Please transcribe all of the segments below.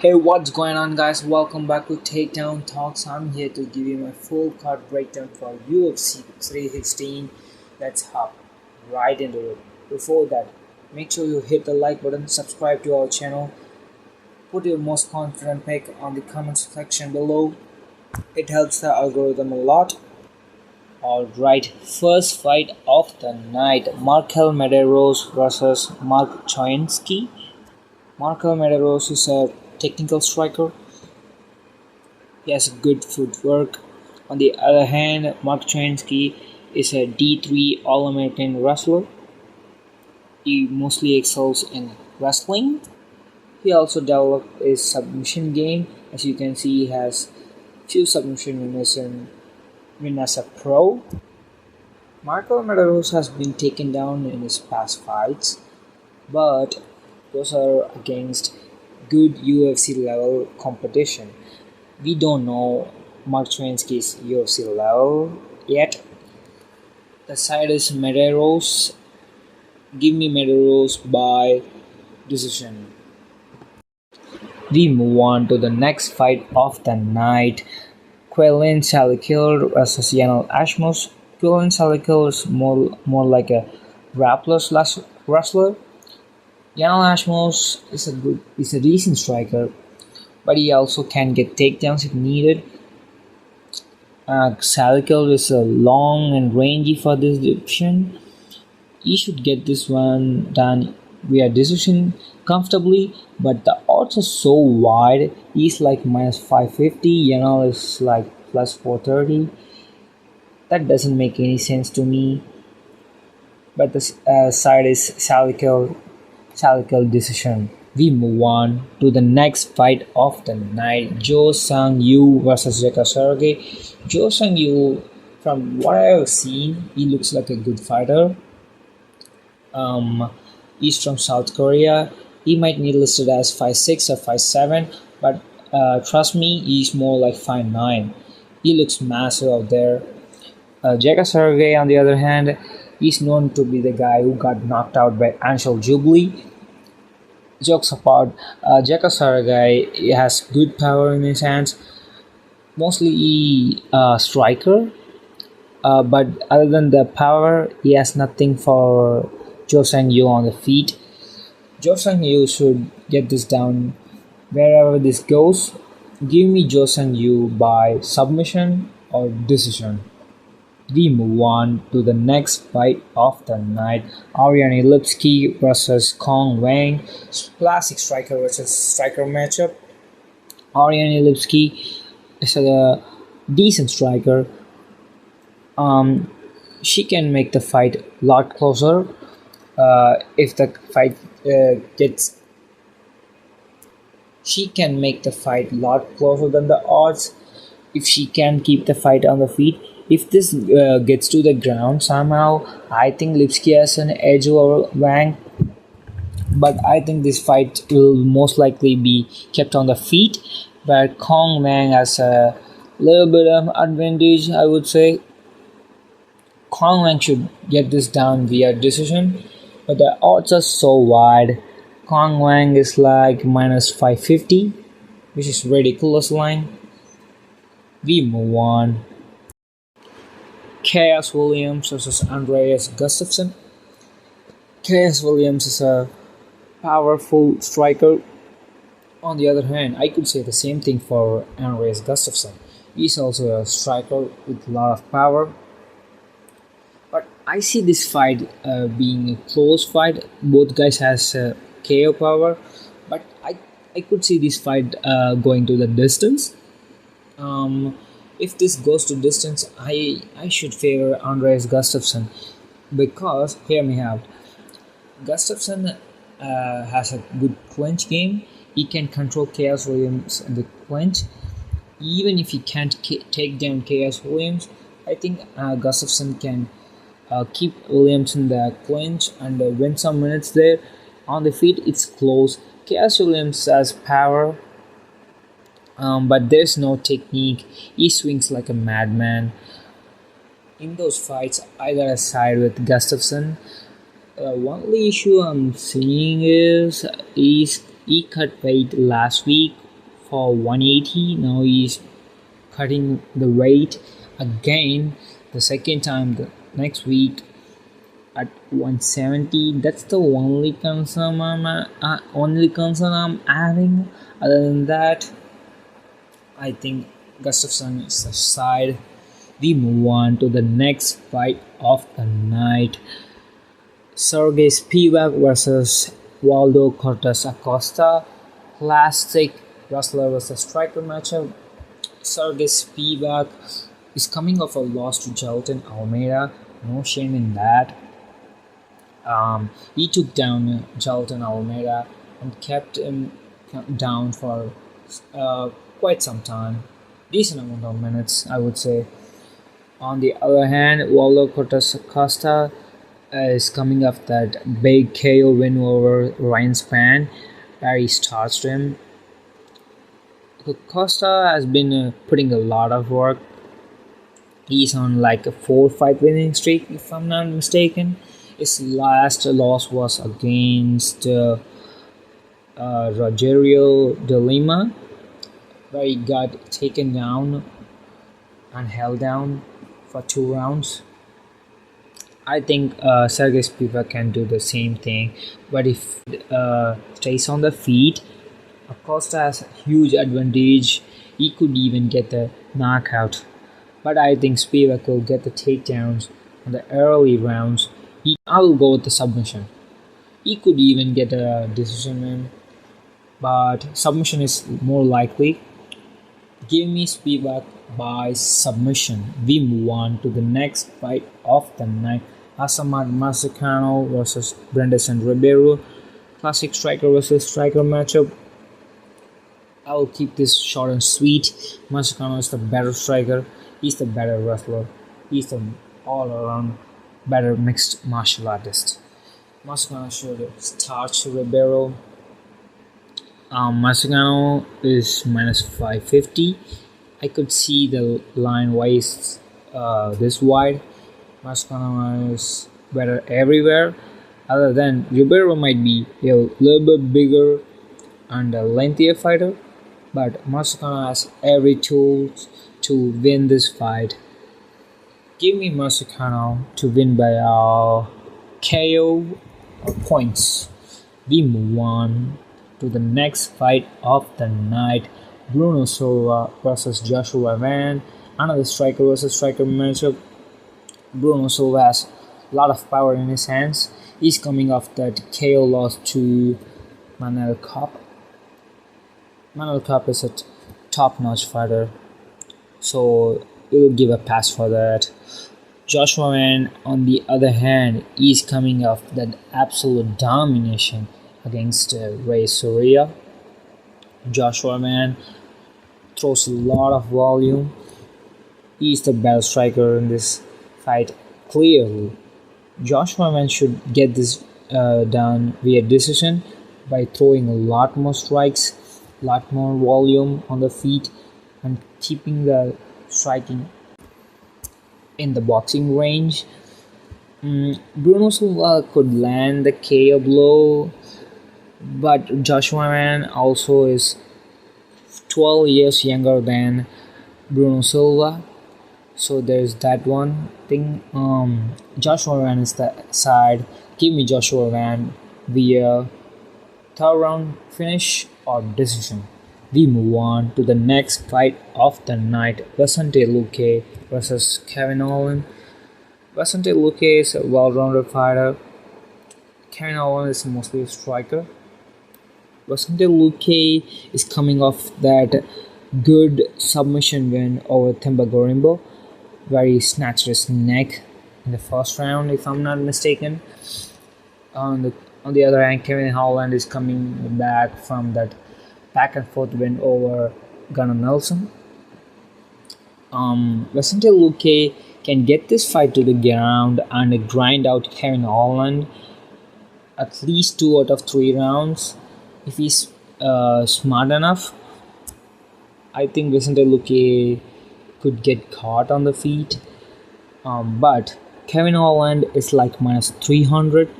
Hey, what's going on, guys? Welcome back to Takedown Talks. I'm here to give you my full card breakdown for UFC 316. Let's hop right into it. Before that, make sure you hit the like button, subscribe to our channel, put your most confident pick on the comment section below. It helps the algorithm a lot. Alright, first fight of the night, Markel Medeiros versus Mark Choinsky. Markel Medeiros is a technical striker. He has good footwork. On the other hand, Mark Chansky is a D3 All American wrestler. He mostly excels in wrestling. He also developed his submission game. As you can see, he has few submission win as a pro. Marco Medeiros has been taken down in his past fights, but those are against good UFC level competition. We don't know Mark Twainski's UFC level yet. The side is Medeiros. Give me Medeiros by decision. We move on to the next fight of the night. Quellen Salikil versus Yanal Ashmus. Quellen Salikil is more like a grappler slash wrestler. Yanal Ashmus is a decent striker, but he also can get takedowns if needed. Salikil is long and rangy for this division. He should get this one done via decision comfortably, but the odds are so wide. He's like minus 550, Yanal is like plus 430. That doesn't make any sense to me. But the side is Salikil decision. We move on to the next fight of the night, Joe Sang Yu versus Jeka Sergey. Joe Sang Yu, from what I have seen, he looks like a good fighter. He's from South Korea. He might be listed as 5'6" or 5'7", but trust me, he's more like 5'9". He looks massive out there. Jeka Sergey, on the other hand, he's known to be the guy who got knocked out by Anshul Jubilee. Jokes apart, Jeka Sergey has good power in his hands, mostly striker. But other than the power, he has nothing for Jo Sang Yu on the feet. Jo Sang Yu should get this down wherever this goes. Give me Jo Sang Yu by submission or decision. We move on to the next fight of the night, Ariane Lipsky versus Kong Wang. Classic striker versus striker matchup. Ariane Lipsky is a decent striker. She can make the fight a lot closer if the fight gets. She can make the fight a lot closer than the odds if she can keep the fight on the feet. If this gets to the ground somehow, I think Lipsky has an edge over Wang. But I think this fight will most likely be kept on the feet. But Kong Wang has a little bit of advantage, I would say. Kong Wang should get this down via decision, but the odds are so wide. Kong Wang is like minus 550, which is ridiculous line. We move on. Chaos Williams versus Andreas Gustafsson. Chaos Williams is a powerful striker. On the other hand, I could say the same thing for Andreas Gustafsson. He's also a striker with a lot of power. But I see this fight being a close fight. Both guys has KO power, but I could see this fight going to the distance. If this goes to distance, I should favor Andreas Gustafsson because hear me out. Gustafsson has a good clinch game. He can control Chaos Williams in the clinch. Even if he can't take down Chaos Williams, I think Gustafsson can keep Williams in the clinch and win some minutes there. On the feet, it's close. Chaos Williams has power, but there's no technique. He swings like a madman. In those fights, I gotta side with Gustafsson. Only issue I'm seeing is he cut weight last week for 180. Now he's cutting the weight again the second time the next week at 170. That's the only concern I'm having. Other than that, I think Gustafsson is aside. We move on to the next fight of the night. Sergey Spivak versus Waldo Cortes Acosta. Classic wrestler versus striker matchup. Sergey Spivak is coming off a loss to Jelton Almeida. No shame in that. He took down Jelton Almeida and kept him down for uh, quite some time. Decent amount of minutes, I would say. On the other hand, Waldo Cortes Acosta is coming off that big KO win over Ryan Spann, where he starched him. Costa has been putting a lot of work. He's on like a 4 fight winning streak, if I'm not mistaken. His last loss was against Rogerio de Lima, where he got taken down and held down for 2 rounds. I think Sergey Spivak can do the same thing, but if stays on the feet, Acosta has a huge advantage. He could even get the knockout, but I think Spivak will get the takedowns in the early rounds. I will go with the submission. He could even get a decision win, but submission is more likely. Give me Spivak by submission. We move on to the next fight of the night. Asamad Masacano versus Brenderson Ribeiro. Classic striker versus striker matchup. I will keep this short and sweet. Masacano is the better striker. He's the better wrestler. He's the all-around better mixed martial artist. Masacano should start Ribeiro. Masacano is minus 550. I could see the line why is this wide. Masacano is better everywhere. Other than Ribeiro might be a little bit bigger and a lengthier fighter, but Masacano has every tool to win this fight. Give me Masacano to win by KO points. We move on to the next fight of the night. Bruno Silva versus Joshua Van. Another striker versus striker matchup. Bruno Silva has a lot of power in his hands. He's coming off that KO loss to Manel Kape. Manel Kape is a top-notch fighter, so we'll give a pass for that. Joshua Van, on the other hand, is coming off that absolute domination against Ray Soria. Joshua Van throws a lot of volume. He's the best striker in this fight, clearly. Joshua Van should get this done via decision by throwing a lot more strikes, lot more volume on the feet, and keeping the striking in the boxing range. Bruno Silva could land the KO blow, but Joshua Van also is 12 years younger than Bruno Silva, so there's that one thing. Joshua Van is the side. Give me Joshua Van via third round finish or decision. We move on to the next fight of the night. Vicente Luque versus Kevin Holland. Vicente Luque is a well-rounded fighter. Kevin Holland is mostly a striker. Vicente Luque is coming off that good submission win over Themba Gorimbo, where he snatched his neck in the first round, if I'm not mistaken. On the other hand, Kevin Holland is coming back from that back and forth win over Gunnar Nelson. Vicente Luque can get this fight to the ground and grind out Kevin Holland at least 2 out of 3 rounds if he's smart enough. I think Vicente Luque could get caught on the feet, but Kevin Holland is like minus 300,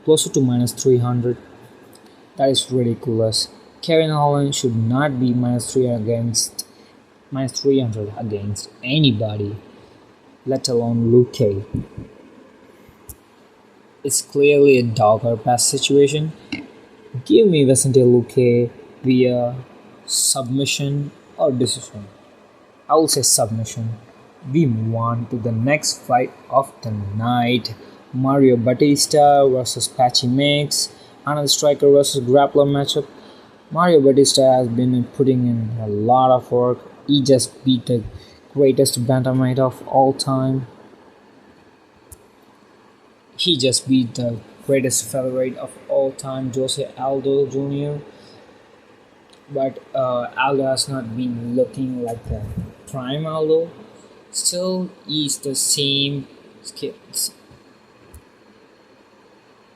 closer to minus 300. That is ridiculous. Kevin Holland should not be minus 300 against anybody, let alone Luke Cage. It's clearly a dog or pass situation. Give me Vicente Luque via submission or decision. I will say submission. We move on to the next fight of the night. Mario Batista versus Patchy Mix. Another striker versus grappler matchup. Mario Batista has been putting in a lot of work. He just beat the greatest bantamweight of all time. He just beat the greatest featherweight of all time, Jose Aldo Jr. But Aldo has not been looking like the prime Aldo. Still, he's the same skills.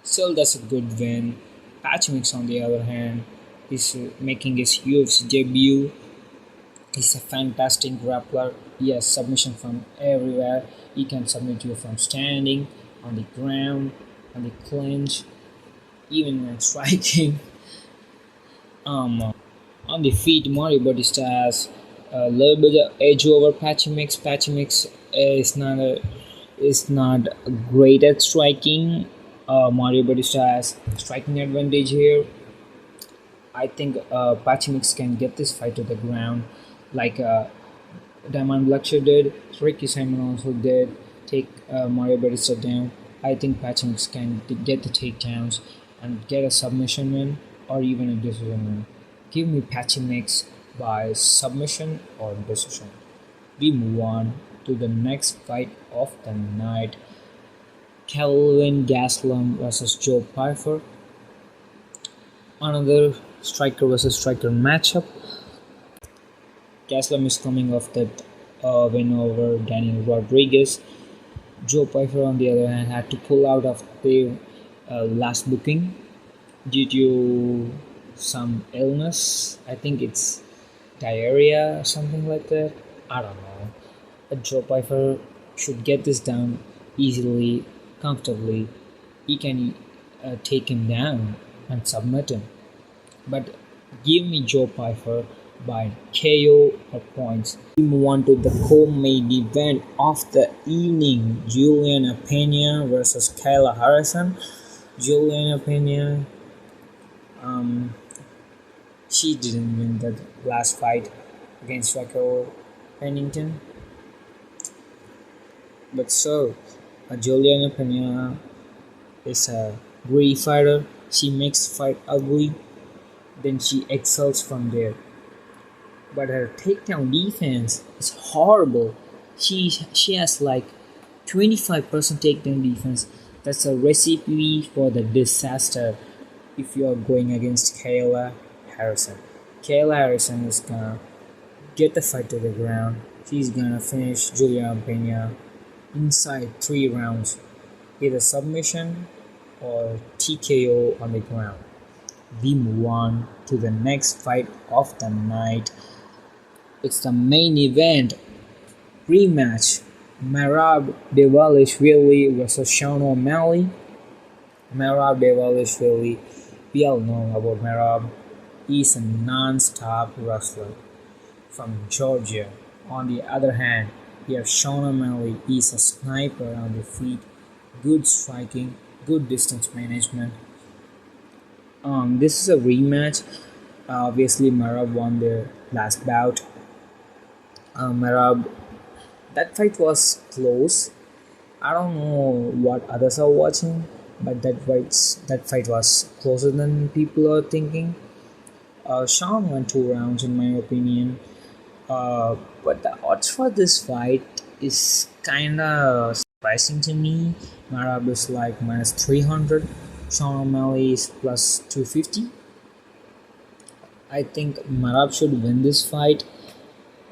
Still, that's a good win. Patchmix, on the other hand, is making his UFC debut. He's a fantastic grappler. He has submission from everywhere. He can submit you from standing, on the ground, on the clinch, even when striking. On the feet, Mario Bautista has a little bit of edge over Patchy Mix. Patchy Mix is not great at striking. Mario Bautista has striking advantage here. I think Patchy Mix can get this fight to the ground, like Diamond Blackshear did. Ricky Simon also did take Mario Bautista down. I think Patchy Mix can get the takedowns and get a submission win or even a decision win. Give me Patchy Mix by submission or decision. We move on to the next fight of the night. Kelvin Gastelum versus Joe Pyfer. Another striker versus striker matchup. Gastelum is coming off that win over Daniel Rodriguez. Joe Pyfer, on the other hand, had to pull out of the last booking due to some illness. I think it's diarrhea or something like that. I don't know. But Joe Pyfer should get this down easily, comfortably. He can take him down and submit him. But give me Joe Pyfer by KO or points. We move on to the co-main event of the evening. Juliana Pena versus Kayla Harrison. Juliana Pena, she didn't win the last fight against Raquel Pennington. But so, Juliana Pena is a great fighter. She makes fight ugly, then she excels from there. But her takedown defense is horrible. She has like 25% takedown defense. That's a recipe for the disaster if you are going against Kayla Harrison. Kayla Harrison is gonna get the fight to the ground. She's gonna finish Juliana Pena inside 3 rounds, either submission or TKO on the ground. We move on to the next fight of the night. It's the main event rematch. Merab Devalishvili versus Sean O'Malley. Merab Devalishvili, we all know about Merab. He's a non-stop wrestler from Georgia. On the other hand, we have Sean O'Malley. He's a sniper on the feet, good striking, good distance management. This is a rematch. Obviously, Merab won their last bout. Merab, that fight was close. I don't know what others are watching, but that fight was closer than people are thinking. Sean won 2 rounds in my opinion. But the odds for this fight is kinda surprising to me. Merab is like minus 300. Sean O'Malley is plus 250. I think Merab should win this fight.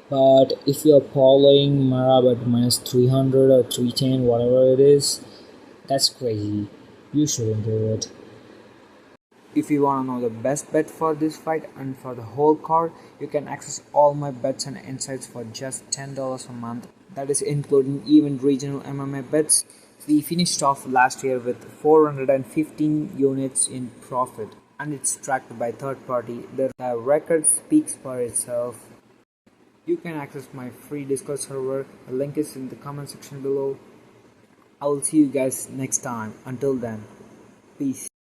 But if you are following Merab at minus 300 or 310, whatever it is, that's crazy. You shouldn't do it. If you want to know the best bet for this fight and for the whole card, you can access all my bets and insights for just $10 a month. That is including even regional MMA bets. We finished off last year with 415 units in profit. and it's tracked by third party. The record speaks for itself. You can access my free Discord server. The link is in the comment section below. I will see you guys next time. Until then, peace.